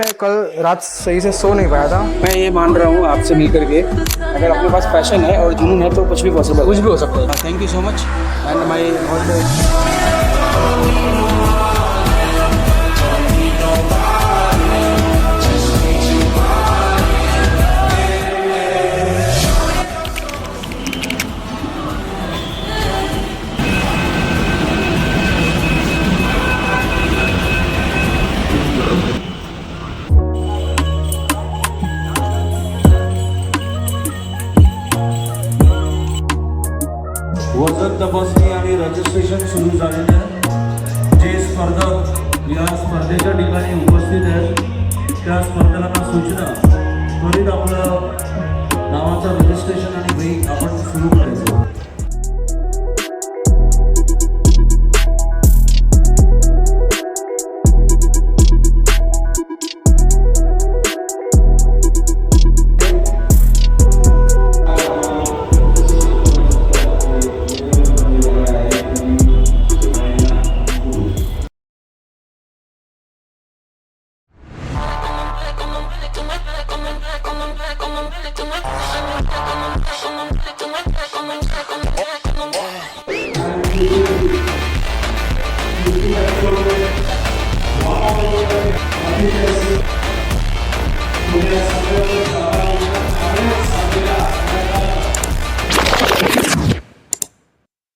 मैं कल रात सही से सो नहीं पाया था। मैं ये मान रहा हूँ आपसे मिल करके, अगर अपने पास पैशन है और जुनून है तो कुछ भी पॉसिबल, कुछ भी हो सकता है। Thank you so much and my all वजन तपासणी आणि रजिस्ट्रेशन सुरू झालेलं आहे. जे स्पर्धक या स्पर्धेच्या ठिकाणी उपस्थित आहेत त्या स्पर्धकांना सूचना त्वरित आपलं नावाचं रजिस्ट्रेशन आणि वेग आपण सुरू करायचं.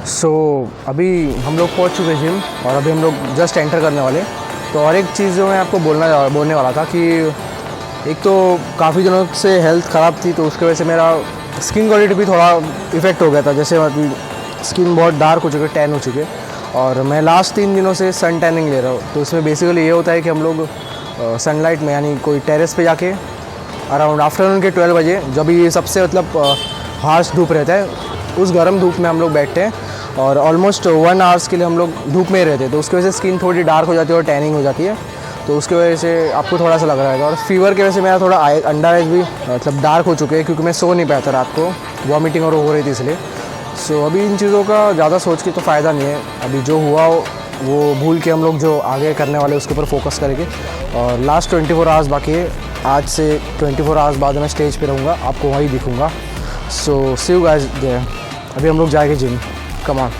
सो अभी हम लोग पहुंच चुके जिम और अभी हम लोग जस्ट एंटर करने वाले। तो और एक चीज़ जो मैं आपको बोलने वाला था कि एक तो काफ़ी दिनों से हेल्थ ख़राब थी, तो उसकी वजह से मेरा स्किन क्वालिटी भी थोड़ा इफ़ेक्ट हो गया था। जैसे मतलब स्किन बहुत डार्क हो चुके, टैन हो चुके। और मैं लास्ट 3 दिनों से सन टैनिंग ले रहा हूँ। तो इसमें बेसिकली ये होता है कि हम लोग सनलाइट में यानी कोई टेरेस पे जाके अराउंड आफ्टरनून के 12 बजे, जब ये सबसे मतलब हार्श धूप रहता है, उस गर्म धूप में हम लोग बैठते हैं और ऑलमोस्ट 1 आवर्स के लिए हम लोग धूप में ही रहते हैं। तो उसकी वजह से स्किन थोड़ी डार्क हो जाती है और टैनिंग हो जाती है। तो उसकी वजह से आपको थोड़ा सा लग रहा है। और फीवर की वजह से मेरा थोड़ा अंडर आइज भी मतलब डार्क हो चुके हैं, क्योंकि मैं सो नहीं पाया था रात को, वॉमिटिंग और हो रही थी इसलिए। सो अभी इन चीज़ों का ज़्यादा सोच के तो फ़ायदा नहीं है। अभी जो हुआ वो भूल के हम लोग जो आगे करने वाले उसके ऊपर फोकस करेंगे। और लास्ट 24 आवर्स बाकी है। आज से 24 आवर्स बाद मैं स्टेज पे रहूँगा, आपको वहीं दिखूँगा। सो सी यू गाइस देयर। अभी हम लोग जाएंगे जिम। Come on.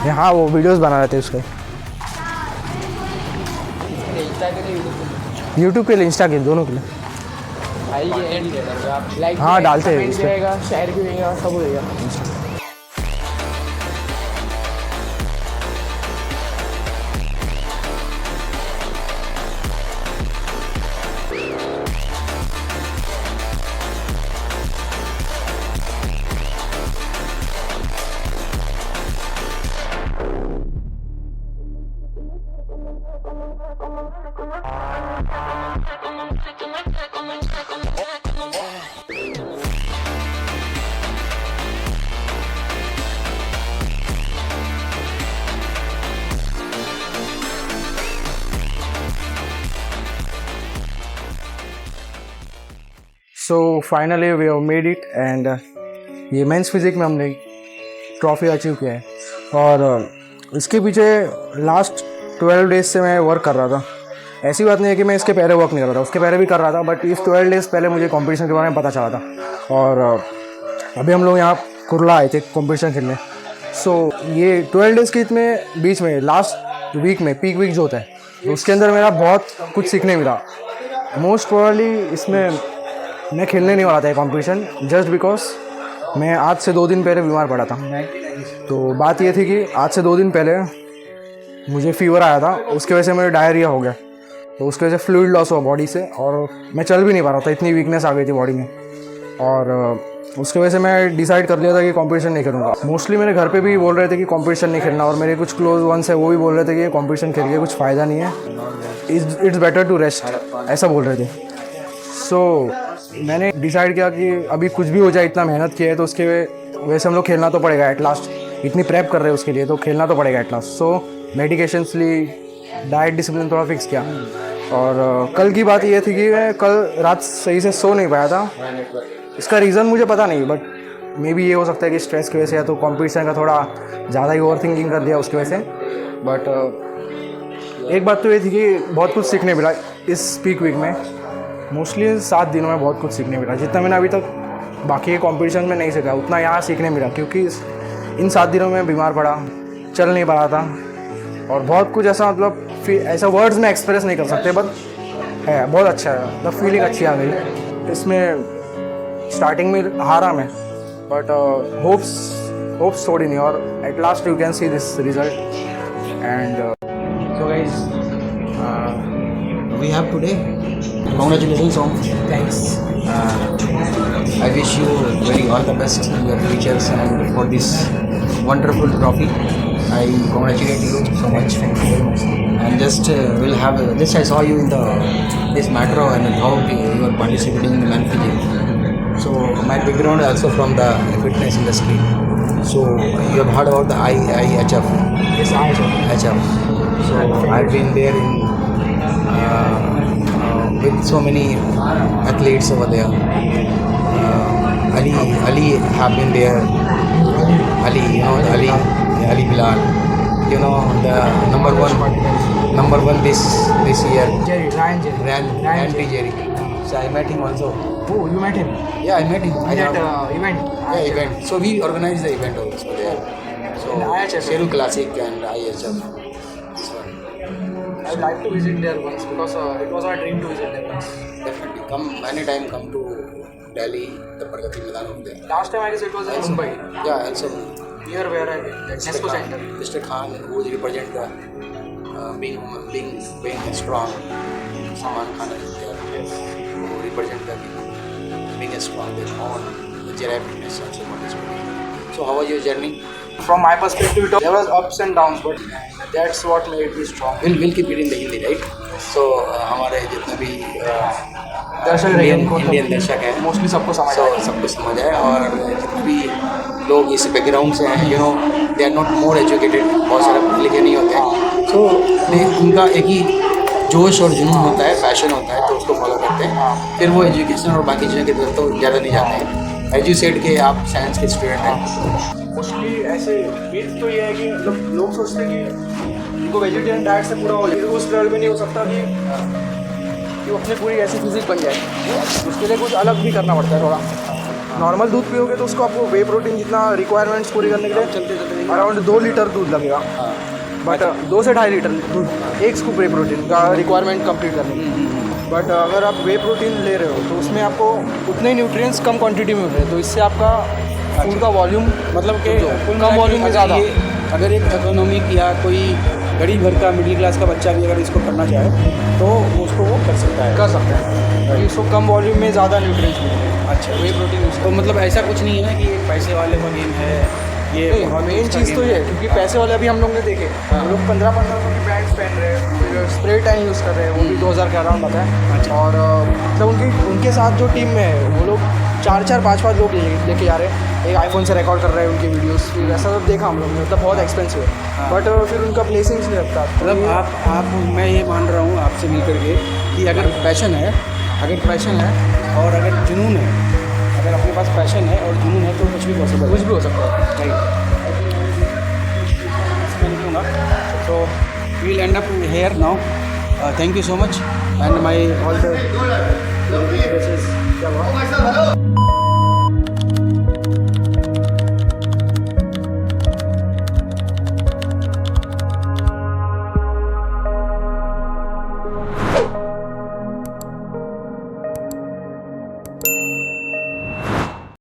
हाँ, वो वीडियोस बना रहे थे उसके, यूट्यूब के लिए, इंस्टा के, दोनों के लिए। हाँ, डालते हैं इस पे। शेयर भी रहेगा, सब होगा। So finally we have made it and ये मेंस फिजिक में हमने ट्रॉफी अचीव किया है। और इसके पीछे लास्ट 12 डेज से मैं वर्क कर रहा था। ऐसी बात नहीं है कि मैं इसके पहले वर्क नहीं कर रहा था, उसके पहले भी कर रहा था, बट इस 12 डेज पहले मुझे कंपटीशन के बारे में पता चला था। और अभी हम लोग यहाँ कुरला आए थे कंपटीशन खेलने। सो ये 12 डेज़ के इसमें बीच में लास्ट वीक में पीक वीक जो होता है, तो उसके अंदर मेरा बहुत कुछ सीखने मिला। मोस्ट प्रोबेबली इसमें मैं खेलने नहीं वाला था कंपटीशन, जस्ट बिकॉज मैं आज से 2 दिन पहले बीमार पड़ा था। तो बात ये थी कि आज से 2 दिन पहले मुझे फीवर आया था, उसकी वजह से मेरा डायरिया हो गया। तो उसकी वजह से फ्लूइड लॉस हुआ बॉडी से और मैं चल भी नहीं पा रहा था, इतनी वीकनेस आ गई थी बॉडी में। और उसकी वजह से मैं डिसाइड कर लिया था कि कंपटीशन नहीं करूँगा। मोस्टली मेरे घर पे भी बोल रहे थे कि कंपटीशन नहीं खेलना, और मेरे कुछ क्लोज वंस है वो भी बोल रहे थे कि कंपटीशन खेल के कुछ फ़ायदा नहीं है, इट्स बेटर टू रेस्ट, ऐसा बोल रहे थे। सो मैंने डिसाइड किया कि अभी कुछ भी हो जाए, इतना मेहनत किया है तो उसके वजह से हम लोग खेलना तो पड़ेगा एट लास्ट। इतनी प्रेप कर रहे हैं उसके लिए तो खेलना तो पड़ेगा एट लास्ट। सो मेडिकेशंस ली, डाइट डिसिप्लिन थोड़ा फिक्स किया। और कल की बात ये थी कि मैं कल रात सही से सो नहीं पाया था। इसका रीज़न मुझे पता नहीं, बट मे बी ये हो सकता है कि स्ट्रेस की वजह से, या तो कॉम्पिटिशन का थोड़ा ज़्यादा ही ओवर थिंकिंग कर दिया उसकी वजह से। बट एक बात तो ये थी कि बहुत कुछ सीखने मिला इस पीक वीक में। मोस्टली 7 दिनों में बहुत कुछ सीखने मिला, जितना मैंने अभी तक बाकी के कॉम्पिटिशन में नहीं सीखा उतना यहाँ सीखने मिला, क्योंकि इन 7 दिनों में बीमार पड़ा, चल नहीं पा रहा था, और बहुत कुछ ऐसा मतलब ऐसा वर्ड्स में एक्सप्रेस नहीं कर सकते, बट है बहुत अच्छा है, मतलब फीलिंग अच्छी आ गई। इसमें स्टार्टिंग में हारा मैं, बट होप्स छोड़ी नहीं, और at last you can see this result. And So guys, we have today. Congratulations on. Thanks. I wish you very all the best in your futures and for this wonderful trophy. I congratulate you so much. And just we'll have just I saw you in this metro and how you are participating in the man physics. So my background also from the fitness industry. So you have heard about the IHF. Yes, HF. So I've been there in with so many athletes over there. Ali have been there. Ali, you know Ali Bilal. You know the number one this year. Ryan T. Jerry. So I met him also. Oh, you met him Yeah, I met him. event? Yeah, event. So we organized the event also there. So In IHF. Sheru Classic and IHF. So I'd like to visit there once, because it was our dream to visit there once. definitely come anytime. Come to Delhi, the Pragati Maidan over there. Last time I guess it was in Mumbai, Yeah, also near where I went, Nesco Center. Mr. Khan, who will represent the being strong. Salman Khan is there. Who represent the being strong. They own the Jedi fitness also participating. So how was your journey? From my perspective, there was ups and downs, but that's what made me strong. We'll keep it in the Hindi, right? So हमारे जितने भी दर्शक रहे Indian दर्शक हैं mostly सबको समझ so आया। सबको समझ आए, और जितने भी लोग इस बैकग्राउंड से हैं, you know they are not more educated, बहुत सारे पढ़े लिखे नहीं होते हैं, सो उनका एक ही जोश और जुनून होता है, पैशन होता है, तो उसको फॉलो करते हैं। फिर वो एजुकेशन और बाकी चीज़ों की तरफ तो ज़्यादा नहीं जाते हैं। एज यू सेड कि आप साइंस के स्टूडेंट हैं। मोस्टली ऐसे मिथ तो ये है कि मतलब लोग सोचते हैं कि इनको वेजिटेरियन डाइट से पूरा हो जाए, उस लेवल में नहीं हो सकता कि वो अपनी पूरी ऐसी फिजिक बन जाए। उसके लिए कुछ अलग भी करना पड़ता है थोड़ा। नॉर्मल दूध पियोगे तो उसको आपको वे प्रोटीन जितना रिक्वायरमेंट्स पूरी करने के लिए चलते अराउंड 2 लीटर दूध लगेगा, बट 2 से 2.5 लीटर दूध एक स्कूप वे प्रोटीन का रिक्वायरमेंट कंप्लीट करने की। बट अगर आप वे प्रोटीन ले रहे हो तो उसमें आपको उतने न्यूट्रिएंट्स कम क्वांटिटी में मिल रहे हैं, तो इससे आपका फूड का वॉल्यूम मतलब कि कम वॉल्यूम में ज़्यादा। अगर एक इकोनॉमिक या कोई गरीब घर का मिडिल क्लास का बच्चा भी अगर इसको करना चाहे तो उसको वो कर सकता है, इसको कम वॉल्यूम में ज़्यादा न्यूट्रिएंट्स मिलते हैं। अच्छा, वे प्रोटीन। तो मतलब ऐसा कुछ नहीं है कि एक पैसे वाले का गेम है ये, मेन चीज़ तो ये है, क्योंकि पैसे वाले अभी हम लोग ने देखे वो लोग 1500 की ब्रांड्स पहन रहे हैं, फिर स्प्रे टैन यूज़ कर रहे हैं, वो भी 2000 के अराउंड आता है। और मतलब उनके साथ जो टीम में है वो लोग 4-4, 5-5 लोग लेके जा रहे हैं, एक आईफोन से रिकॉर्ड कर रहे हैं उनकी वीडियोस, फिर ऐसा सब देखा हम लोग ने, मतलब बहुत एक्सपेंसिव है, बट फिर उनका प्लेसिंग्स नहीं लगता। मतलब आप मैं ये मान रहा हूँ आपसे मिल करके कि अगर पैशन है और अगर जुनून है, अगर अपने पास पैशन है और जुनून है तो कुछ भी हो सकता है। So we'll end up here now. Thank you so much and my all the wishes.